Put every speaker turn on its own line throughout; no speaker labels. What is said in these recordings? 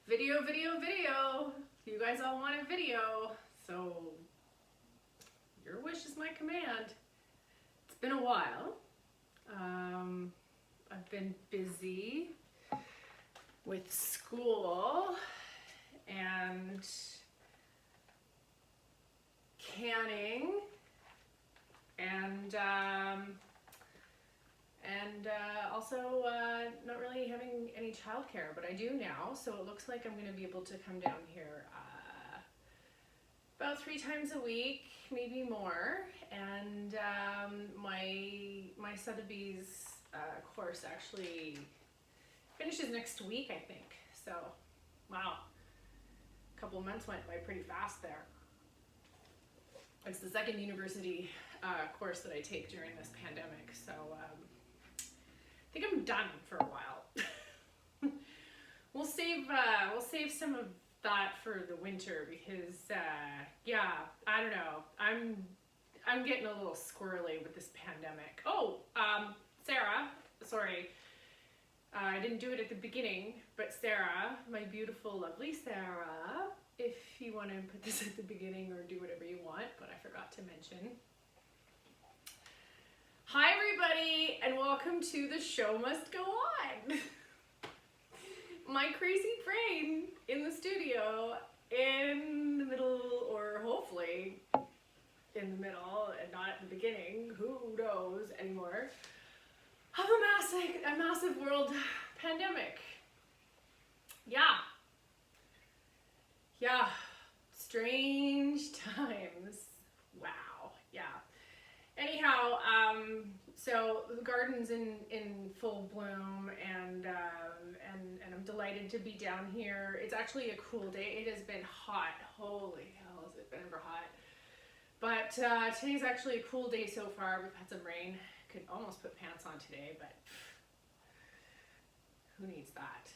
Video. You guys all want a video, so your wish is my command. It's been a while. I've been busy with school and canning and also not really having any childcare, but I do now, so it looks like I'm going to be able to come down here about 3 times a week, maybe more. And my Sotheby's course actually finishes next week, I think. So, wow, a couple of months went by pretty fast there. It's the second university course that I take during this pandemic, so I think I'm done for a while. We'll save some of that for the winter because yeah, I don't know. I'm getting a little squirrely with this pandemic. Oh, Sarah, sorry. I didn't do it at the beginning, but Sarah, my beautiful, lovely Sarah, if you want to put this at the beginning or do whatever you want, but I forgot to mention. Hi everybody, and welcome to The Show Must Go On. My crazy brain in the studio in the middle, or hopefully in the middle and not at the beginning, who knows anymore, of a massive world pandemic. Yeah, strange times. Wow, yeah. Anyhow, so the garden's in full bloom, and I'm delighted to be down here. It's actually a cool day. It has been hot. Holy hell, has it been ever hot? But today's actually a cool day so far. We've had some rain. Could almost put pants on today, but who needs that?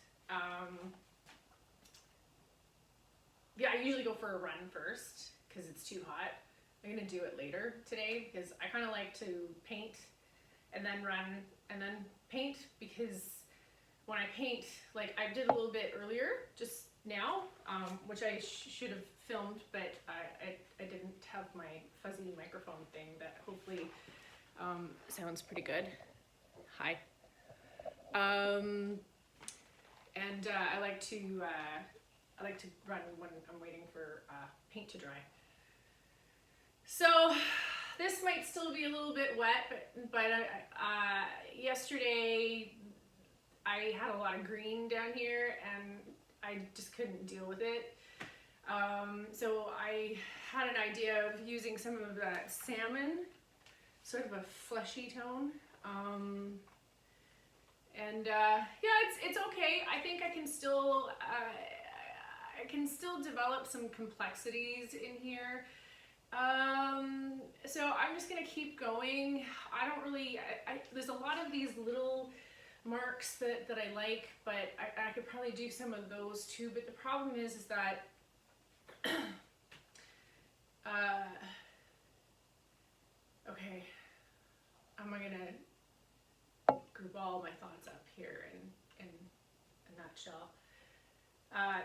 Yeah, I usually go for a run first because it's too hot. I'm gonna do it later today because I kind of like to paint and then run and then paint, because when I paint, like I did a little bit earlier just now, which I should have filmed, but I didn't have my fuzzy microphone thing that hopefully sounds pretty good. Hi. And I like to run when I'm waiting for paint to dry. So this might still be a little bit wet, but yesterday I had a lot of green down here and I just couldn't deal with it. So I had an idea of using some of that salmon, sort of a fleshy tone. Yeah, it's okay. I think I can still develop some complexities in here. So I'm just gonna keep going. I don't really, there's a lot of these little marks that I like, but I could probably do some of those too. But the problem is that okay, I'm gonna group all my thoughts up here in a nutshell.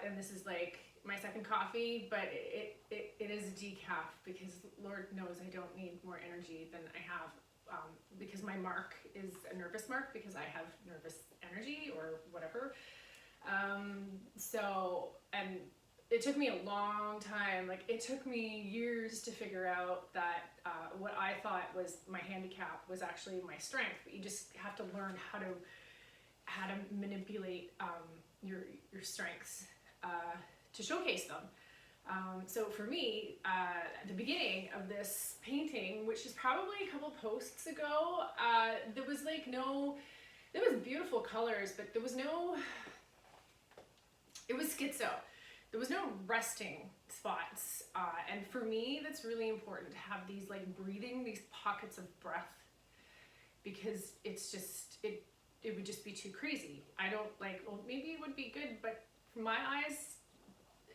And this is like my second coffee, but it is a decaf because Lord knows I don't need more energy than I have, because my mark is a nervous mark because I have nervous energy or whatever. And it took me a long time, like it took me years to figure out that what I thought was my handicap was actually my strength. But you just have to learn how to manipulate your strengths to showcase them. So for me, at the beginning of this painting, which is probably a couple posts ago, there was beautiful colors, but there was no, it was schizo. There was no resting spots. And for me, that's really important to have these like breathing, these pockets of breath, because it's just, it would just be too crazy. I don't like, well, maybe it would be good, but for my eyes,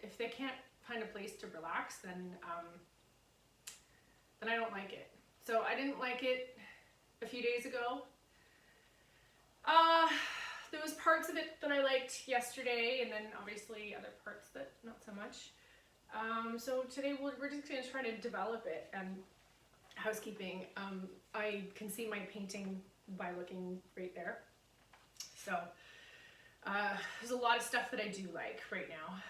if they can't find a place to relax, then I don't like it. So I didn't like it a few days ago. there was parts of it that I liked yesterday, and then obviously other parts that not so much. So today we're just going to try to develop it. And housekeeping, I can see my painting by looking right there. So there's a lot of stuff that I do like right now.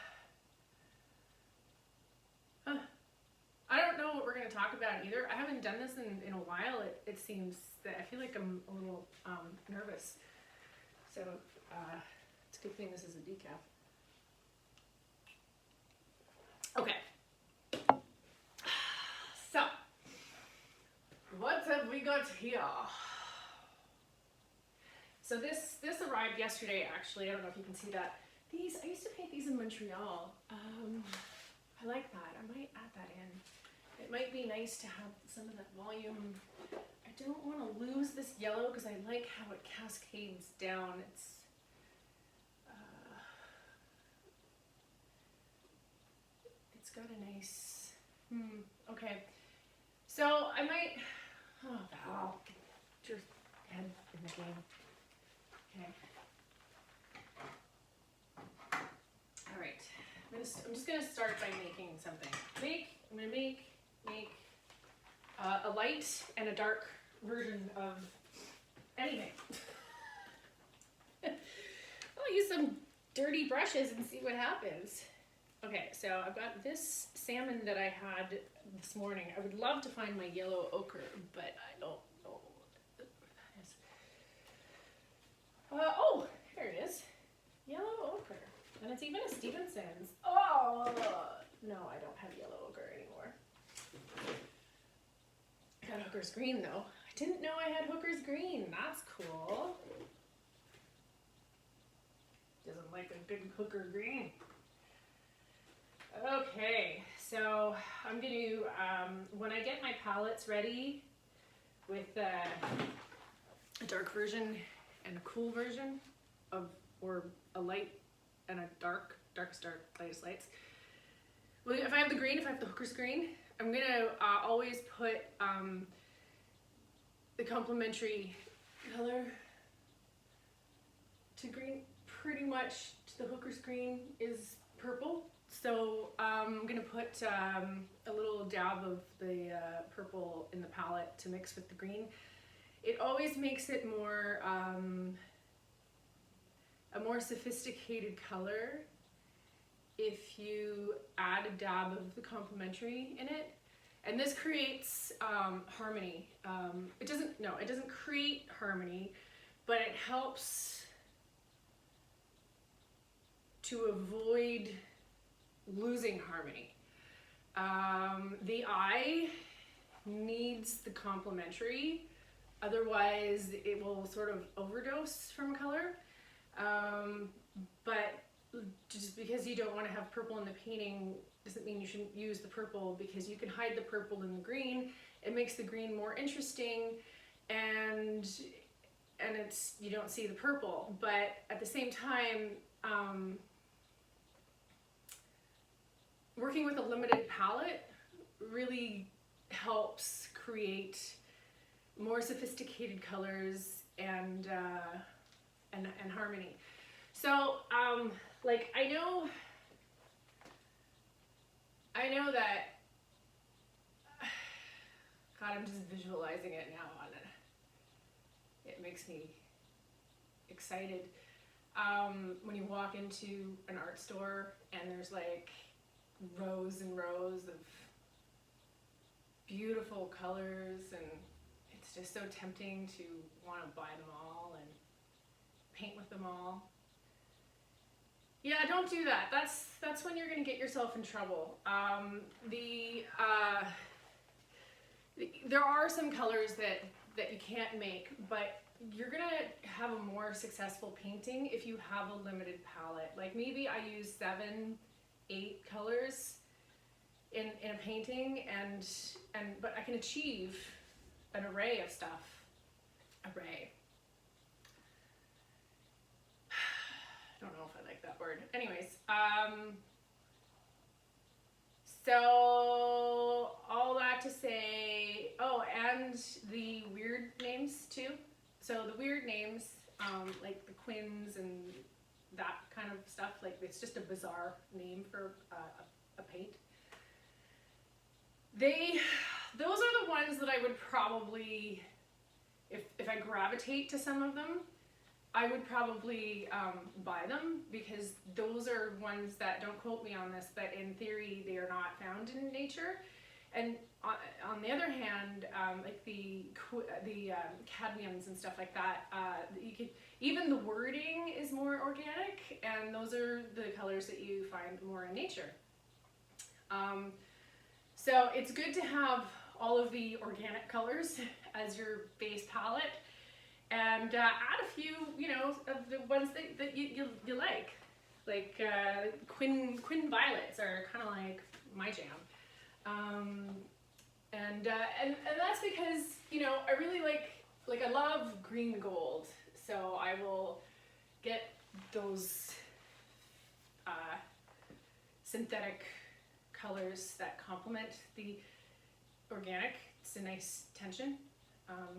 I don't know what we're going to talk about either. I haven't done this in a while. It seems that I feel like I'm a little nervous. So it's a good thing this is a decaf. Okay. So, what have we got here? So this arrived yesterday, actually. I don't know if you can see that. These, I used to paint these in Montreal. I like that. I might add that in. It might be nice to have some of that volume. I don't want to lose this yellow because I like how it cascades down. It's got a nice, okay. So I might, oh Val, get your head in the game. Okay. All right. I'm just gonna start by making something. I'm gonna make a light and a dark version of anything. I'll use some dirty brushes and see what happens. Okay, so I've got this salmon that I had this morning. I would love to find my yellow ochre, but I don't know where that is. Oh, here it is. Yellow ochre. And it's even a Stevenson's. Oh, no, I don't have yellow ochre anymore. I got Hooker's Green, though. I didn't know I had Hooker's Green. That's cool. Doesn't like a good Hooker Green. Okay, so I'm going to, when I get my palettes ready with a dark version and a cool version of, or a light and a darkest dark, lightest lights. Well, if I have the green, if I have the Hooker's Green, I'm gonna always put the complementary color to green. Pretty much to the Hooker's Green is purple. So I'm gonna put a little dab of the purple in the palette to mix with the green. It always makes it more a more sophisticated color if you add a dab of the complementary in it. And this creates harmony. It doesn't create harmony, but it helps to avoid losing harmony. The eye needs the complementary, otherwise it will sort of overdose from color. But just because you don't want to have purple in the painting doesn't mean you shouldn't use the purple, because you can hide the purple in the green. It makes the green more interesting, and it's, you don't see the purple. But at the same time, working with a limited palette really helps create more sophisticated colors and harmony. So, like, I know that, God, I'm just visualizing it now, and it makes me excited. When you walk into an art store and there's like rows and rows of beautiful colors, and it's just so tempting to want to buy them all and paint with them all. Yeah, don't do that. That's when you're going to get yourself in trouble. There are some colors that you can't make, but you're going to have a more successful painting if you have a limited palette. Like, maybe I use 7, 8 colors in a painting, but I can achieve an array of stuff. Array. I don't know if I like that word. Anyways, so all that to say, oh, and the weird names too. So the weird names, like the quins and that kind of stuff. Like it's just a bizarre name for a paint. Those are the ones that I would probably, if I gravitate to some of them, I would probably buy them, because those are ones that, don't quote me on this, but in theory they are not found in nature. And on the other hand, like the cadmiums and stuff like that, you could, even the wording is more organic, and those are the colors that you find more in nature. So it's good to have all of the organic colors as your base palette, and add a few, you know, of the ones that you like Quin Violets are kind of like my jam. And that's because, you know, I really like I love green and gold, so I will get those synthetic colors that complement the organic. It's a nice tension.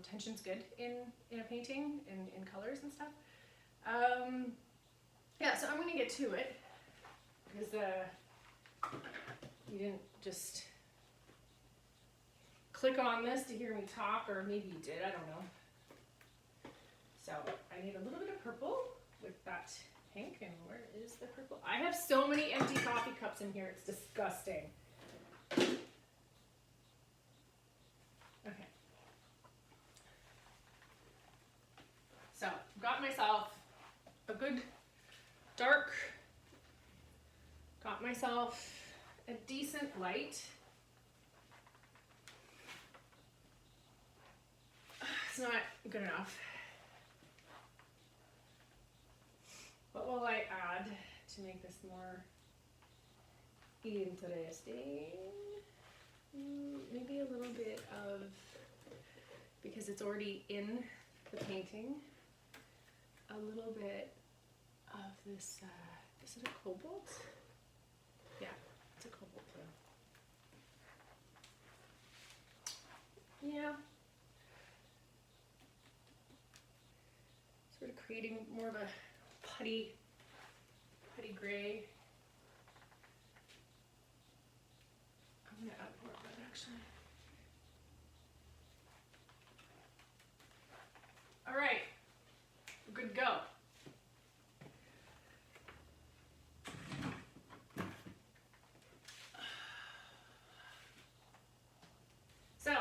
Tension's good in a painting, in colors and stuff. Yeah, so I'm gonna get to it, because you didn't just click on this to hear me talk, or maybe you did, I don't know. So I need a little bit of purple with that pink, and where is the purple? I have so many empty coffee cups in here, it's disgusting. Okay. So I've got myself a good dark, got myself a decent light. It's not good enough. What will I add to make this more interesting? Maybe a little bit of, because it's already in the painting, a little bit of this, is it a cobalt? Yeah, it's a cobalt blue. Yeah. Sort of creating more of a putty gray. I'm gonna add more of that actually. All right, we're good to go. So,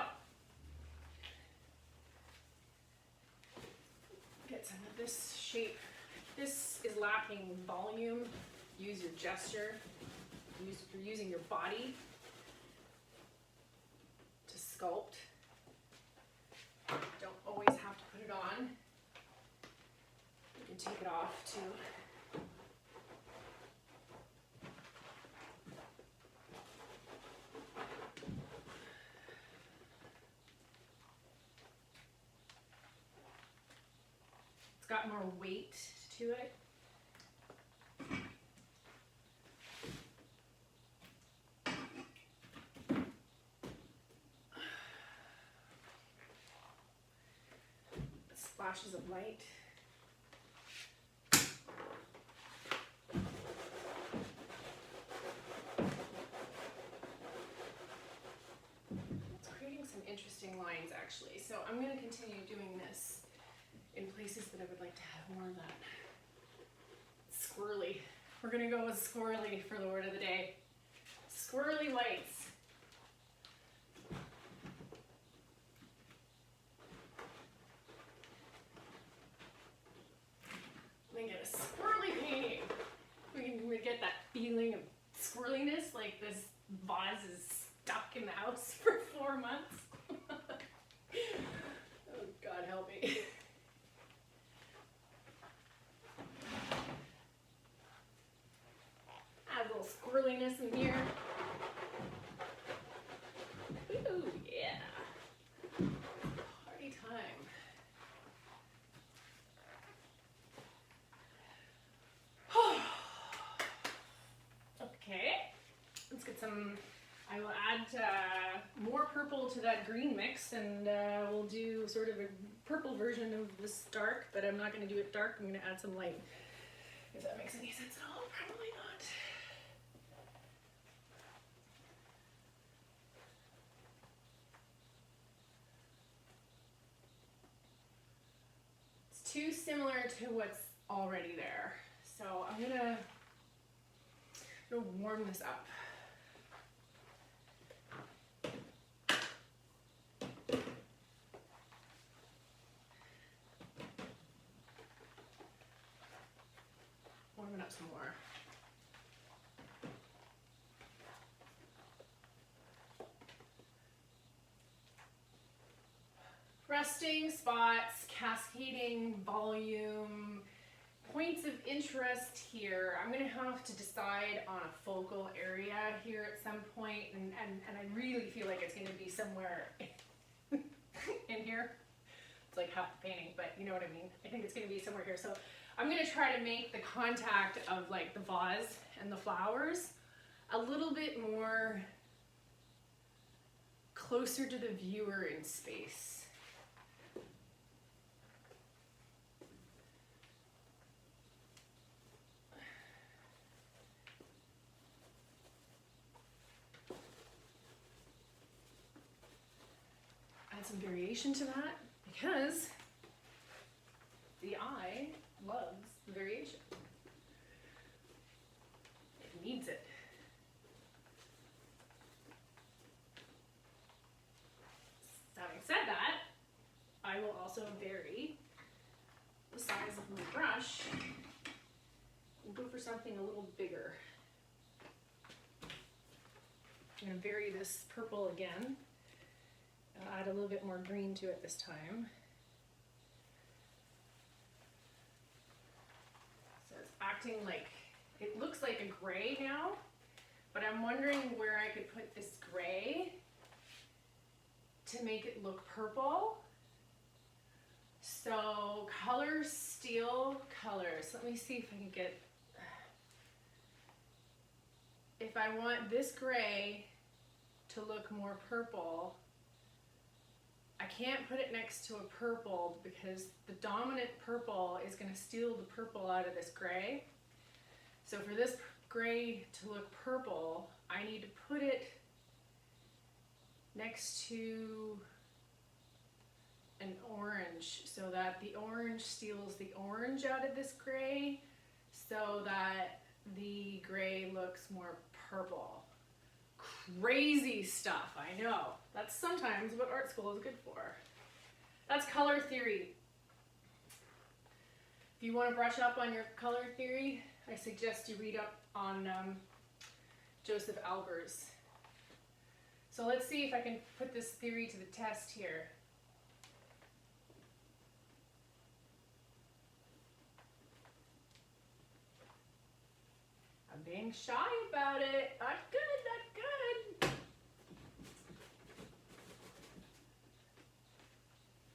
get some of this shape. This is lacking volume. Use your gesture. You're using your body to sculpt. Don't always have to put it on. You can take it off too. It's got more weight to it. Splashes of light. It's creating some interesting lines actually. So I'm going to continue doing this in places that I would like to have more of that. Squirrely. We're going to go with squirrely for the word of the day. Squirrely lights. Get a squirrely painting. We get that feeling of squirreliness, like this vase is stuck in the house for 4 months. Oh, God help me. Add a little squirreliness in here. Ooh, yeah. Party time. Okay, let's get some, I will add more purple to that green mix, and we'll do sort of a purple version of this dark, but I'm not going to do it dark. I'm going to add some light. If that makes any sense at all, probably not. It's too similar to what's already there. So I'm gonna warm this up. Warm it up some more. Resting spots, cascading volume, points of interest here. I'm gonna have to decide on a focal area here at some point, and I really feel like it's gonna be somewhere in here. It's like half the painting, but you know what I mean. I think it's gonna be somewhere here. So I'm gonna try to make the contact of like the vase and the flowers a little bit more closer to the viewer in space. Some variation to that, because the eye loves the variation. It needs it. Having said that, I will also vary the size of my brush and go for something a little bigger. I'm going to vary this purple again. I'll add a little bit more green to it this time. So it's acting like, it looks like a gray now, but I'm wondering where I could put this gray to make it look purple. So colors, steal colors. Let me see if I can get, if I want this gray to look more purple, I can't put it next to a purple because the dominant purple is going to steal the purple out of this gray. So for this gray to look purple, I need to put it next to an orange so that the orange steals the orange out of this gray so that the gray looks more purple. Crazy stuff, I know. That's sometimes what art school is good for. That's color theory. If you want to brush up on your color theory, I suggest you read up on Joseph Albers. So let's see if I can put this theory to the test here. I'm being shy about it. Not good, not good.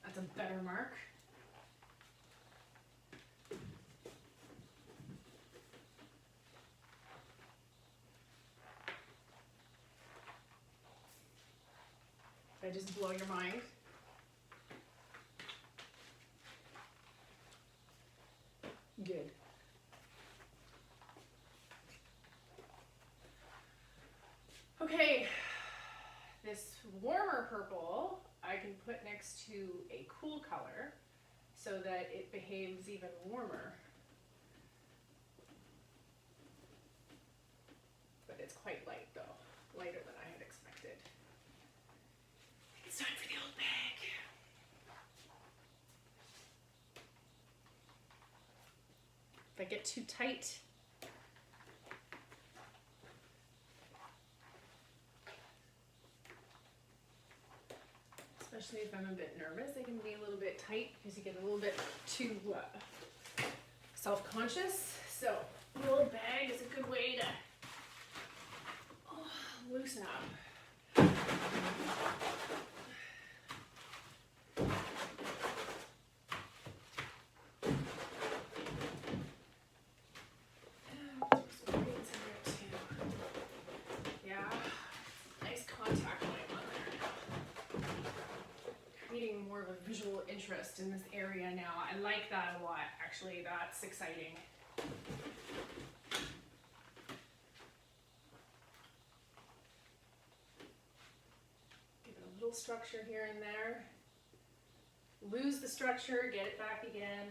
That's a better mark. Did I just blow your mind? Good. Okay, this warmer purple I can put next to a cool color so that it behaves even warmer. But it's quite light though, lighter than I had expected. It's time for the old bag. If I get too tight, especially if I'm a bit nervous, it can be a little bit tight because you get a little bit too self-conscious. So the old bag is a good way to loosen up. Yeah, nice contact light on there. more of a visual interest in this area now. I like that a lot, actually. That's exciting. Give it a little structure here and there. Lose the structure, get it back again.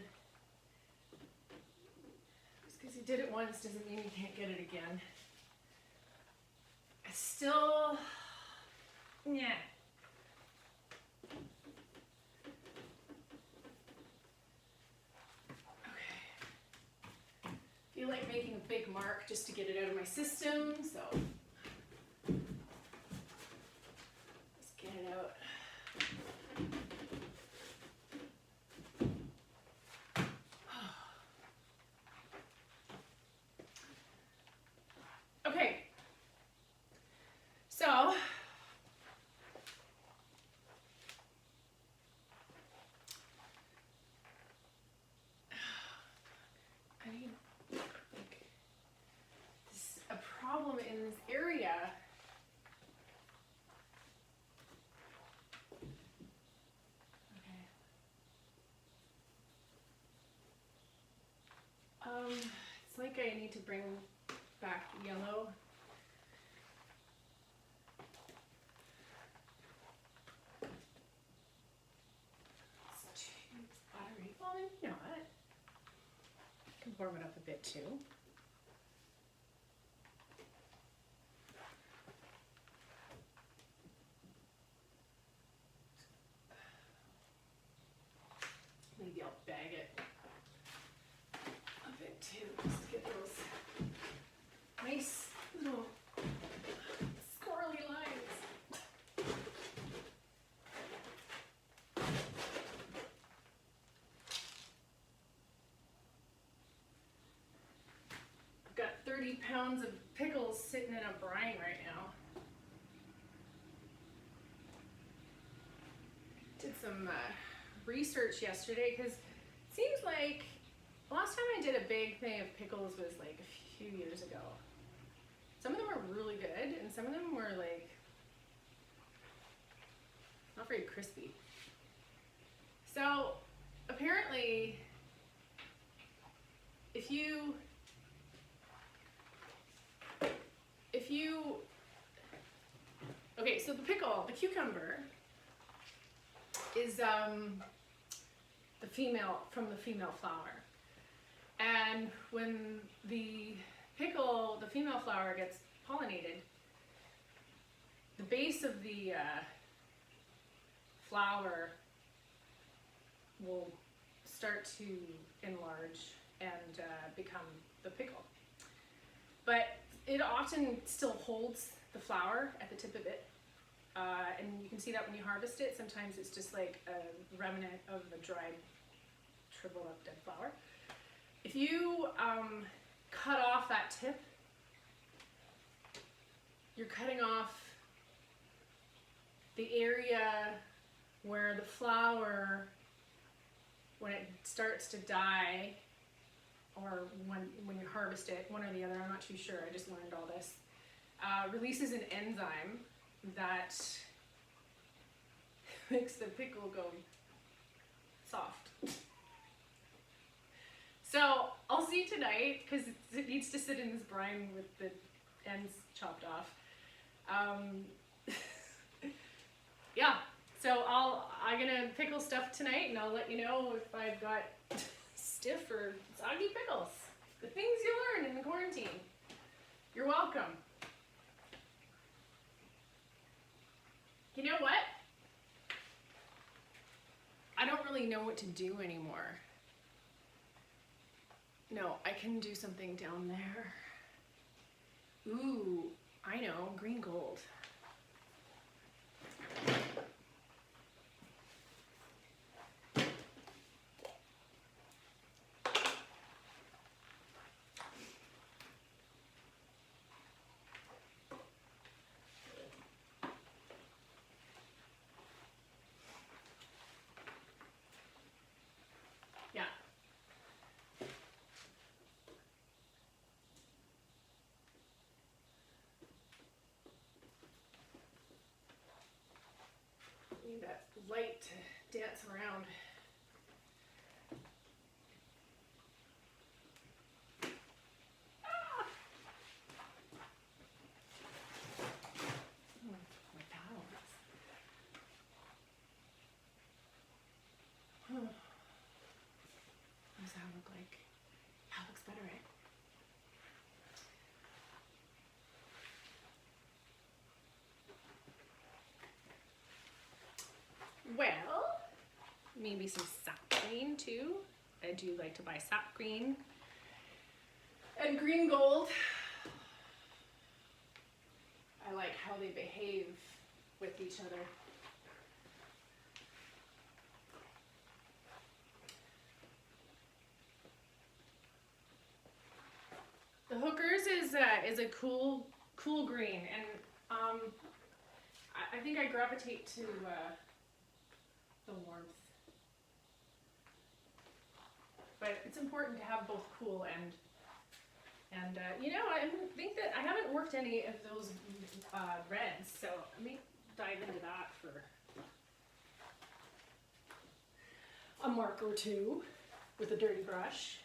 Just because you did it once doesn't mean you can't get it again. I still, yeah. I feel like making a big mark just to get it out of my system, so let's get it out. Okay, so I mean, like, this is a problem in this area. Okay. It's like I need to bring back yellow. It's too splattery. Well, you know what? I can warm it up a bit too. Maybe I'll bag it a bit too, just to get those nice little squirrely lines. I've got 30 pounds of pickles sitting in a brine right now. Did some research yesterday because it seems like last time I did a big thing of pickles was like a few years ago. Some of them were really good and some of them were like not very crispy. So apparently if you okay, so the pickle, the cucumber is the female flower. And when the pickle, the female flower gets pollinated, the base of the flower will start to enlarge and become the pickle. But it often still holds the flower at the tip of it. And you can see that when you harvest it. Sometimes it's just like a remnant of a dried, shriveled up dead flower. If you cut off that tip, you're cutting off the area where the flower, when it starts to die, or when you harvest it, one or the other, I'm not too sure, I just learned all this, releases an enzyme that makes the pickle go soft. So I'll see tonight, because it needs to sit in this brine with the ends chopped off. Yeah, so I'm gonna pickle stuff tonight, and I'll let you know if I've got stiff or soggy pickles. The things you learn in the quarantine. You're welcome. You know what? I don't really know what to do anymore. No, I can do something down there. Ooh, I know, green gold. Yeah. Need that light to dance around. Ah! My paddles. What does that look like? That looks better, right? Well, maybe some sap green too. I do like to buy sap green and green gold. I like how they behave with each other. The Hookers is a cool green, and I think I gravitate to the warmth. But it's important to have both cool and you know, I think that I haven't worked any of those reds, so let me dive into that for a mark or two with a dirty brush.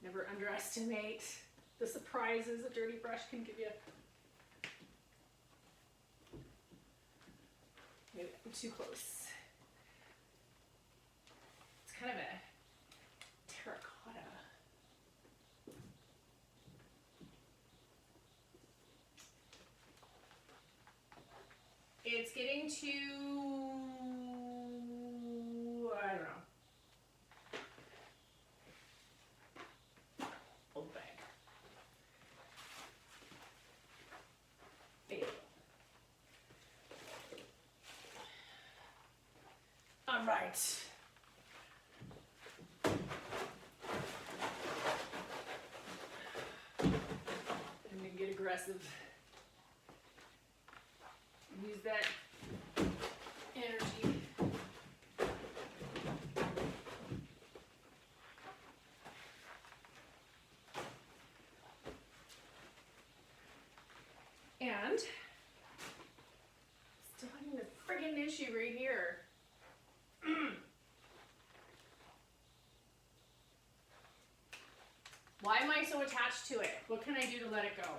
Never underestimate the surprises a dirty brush can give you. Maybe I'm too close. It's kind of a terracotta. It's getting to, I don't know. Old bag. There. All right. I'm gonna get aggressive. Use that energy. And still having this friggin' issue right here. Why am I so attached to it? What can I do to let it go?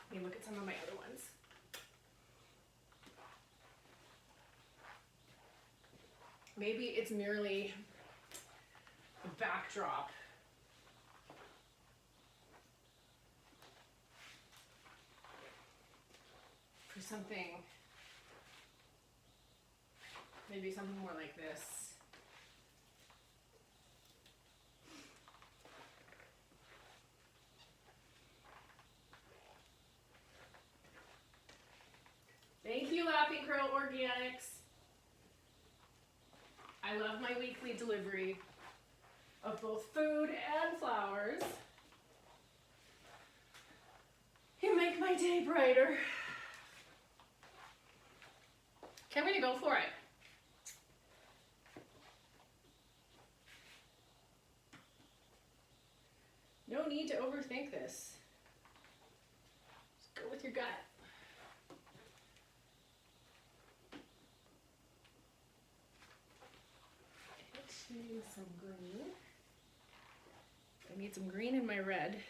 Let me look at some of my other ones. Maybe it's merely a backdrop. For something, maybe something more like this. Thank you, Laughing Crow Organics. I love my weekly delivery of both food and flowers. You make my day brighter. Okay, I'm gonna go for it. No need to overthink this. Just go with your gut. Need some green. I need some green in my red.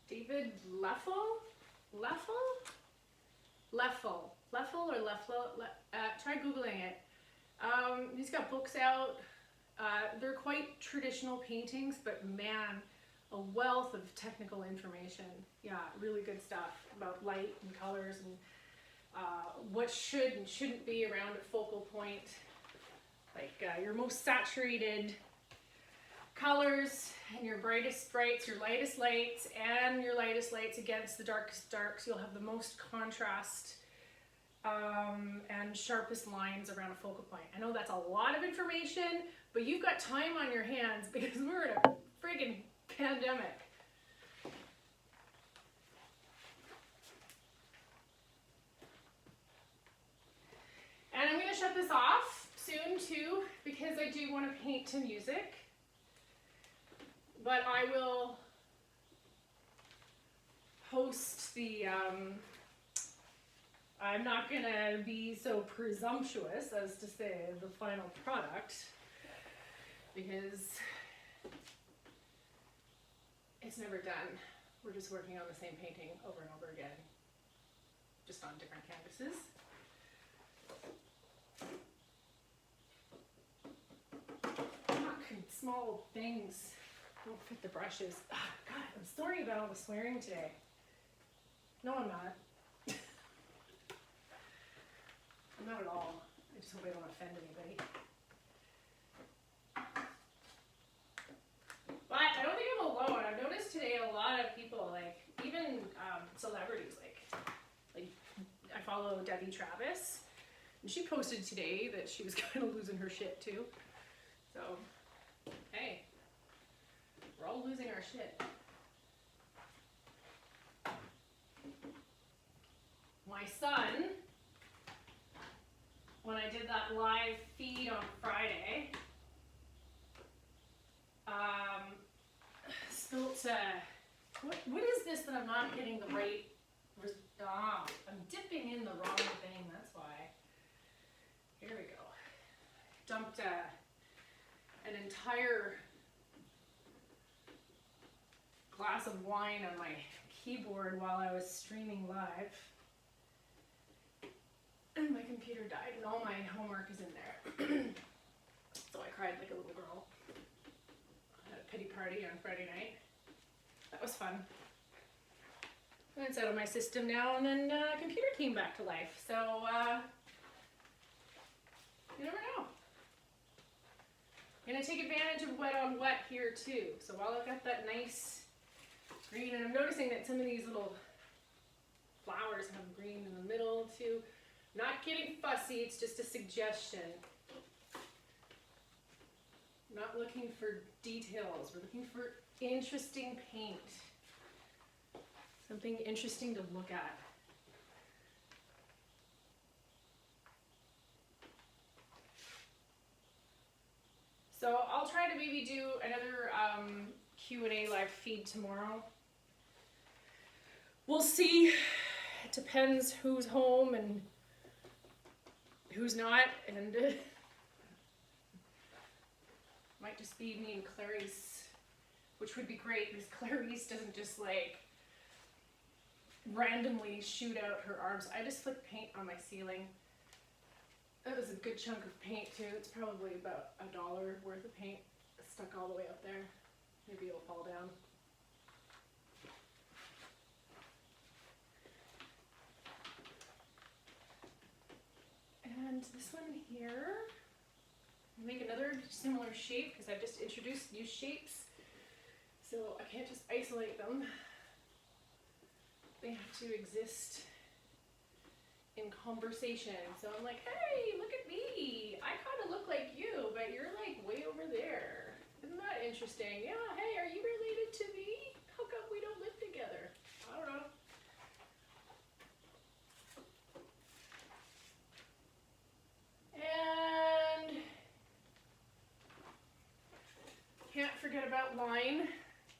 David Leffel? Leffel or Leffel? Try Googling it. He's got books out. They're quite traditional paintings, but man, a wealth of technical information. Yeah, really good stuff about light and colors and what should and shouldn't be around a focal point, like your most saturated colors and your brightest brights, your lightest lights, and your lightest lights against the darkest darks. You'll have the most contrast and sharpest lines around a focal point. I know that's a lot of information, but you've got time on your hands because we're in a friggin' pandemic. want to paint to music, but I will post the, I'm not gonna be so presumptuous as to say the final product, because it's never done. We're just working on the same painting over and over again, just on different canvases. Small things don't fit the brushes. Oh, God, I'm sorry about all the swearing today. No, I'm not. I'm not at all. I just hope I don't offend anybody. But I don't think I'm alone. I've noticed today a lot of people, like, even celebrities, like I follow Debbie Travis, and she posted today that she was kind of losing her shit too. So, hey, we're all losing our shit. My son, when I did that live feed on Friday, spilt, what is this that I'm not getting the right, I'm dipping in the wrong thing, that's why. Here we go. Dumped an entire glass of wine on my keyboard while I was streaming live. And my computer died and all my homework is in there. So I cried like a little girl. I had a pity party on Friday night. That was fun. And it's out of my system now, and then computer came back to life. So you never know. I'm gonna take advantage of wet on wet here too. So while I've got that nice green, and I'm noticing that some of these little flowers have green in the middle too. Not getting fussy, it's just a suggestion. Not looking for details, we're looking for interesting paint. Something interesting to look at. So I'll try to maybe do another Q&A live feed tomorrow. We'll see. It depends who's home and who's not, and might just be me and Clarice, which would be great because Clarice doesn't just like randomly shoot out her arms. I just flicked paint on my ceiling. That was a good chunk of paint too. It's probably about $1 worth of paint stuck all the way up there. Maybe it'll fall down. And this one here, make another similar shape because I've just introduced new shapes. So I can't just isolate them. They have to exist in conversation. So I'm like, hey, look at me. I kind of look like you, but you're like way over there. Isn't that interesting? Yeah, hey, are you related to me? How come we don't live together? I don't know. And can't forget about line.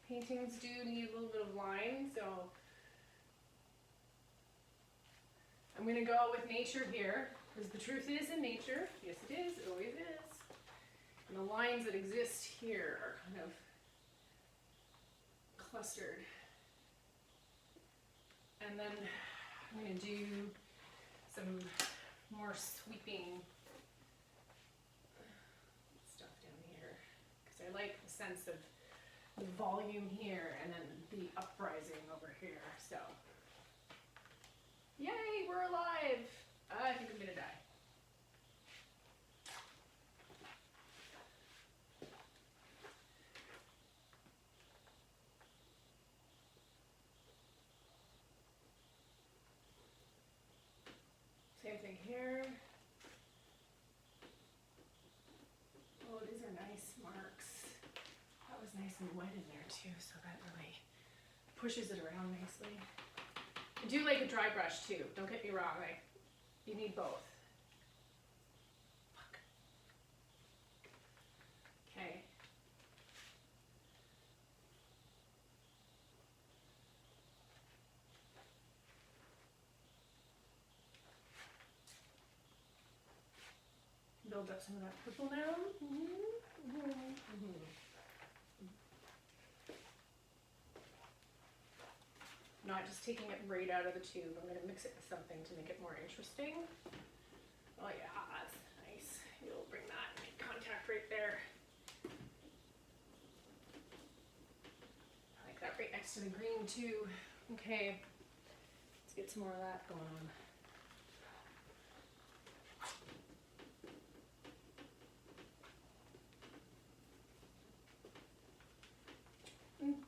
Paintings do need a little bit of line, so I'm going to go with nature here, because the truth is in nature. Yes, it is. It always is. And the lines that exist here are kind of clustered. And then I'm going to do some more sweeping stuff down here, because I like the sense of the volume here and then the uprising over here. So, yay, we're alive! I think I'm gonna die. Same thing here. Oh, these are nice marks. That was nice and wet in there too, so that really pushes it around nicely. I do like a dry brush too, don't get me wrong, like, you need both. Fuck. build up some of that purple now. Not just taking it right out of the tube. I'm going to mix it with something to make it more interesting. Oh yeah, that's nice. You'll bring that and make contact right there. I like that right next to the green too. Okay, let's get some more of that going on.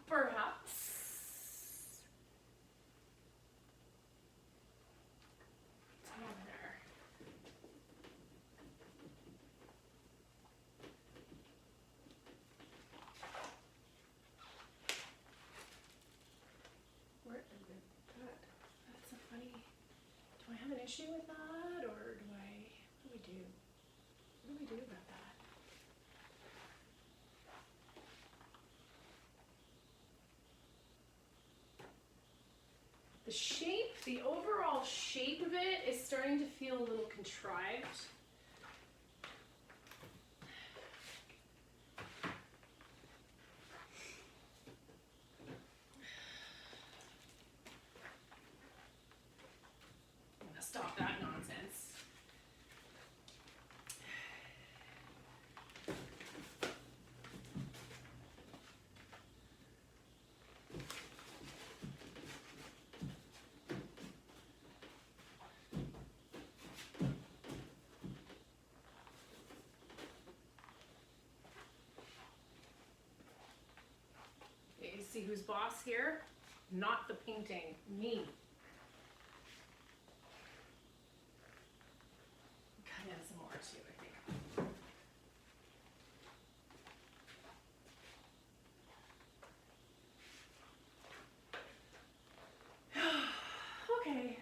Perhaps. There. Where is it? That's so funny. Do I have an issue with that, or do I? What do we do? What do we do about that? The shape, the overall shape of it is starting to feel a little contrived. I'm gonna stop that nonsense. You see who's boss here? Not the painting, me. Cut in some more too, I think. Okay.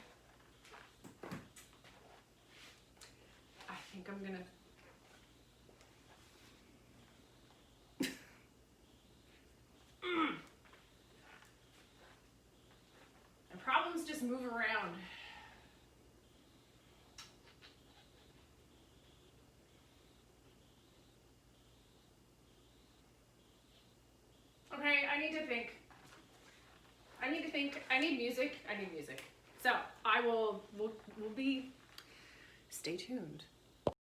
I think I'm gonna problems just move around. Okay, I need to think. I need music. So we'll be, stay tuned.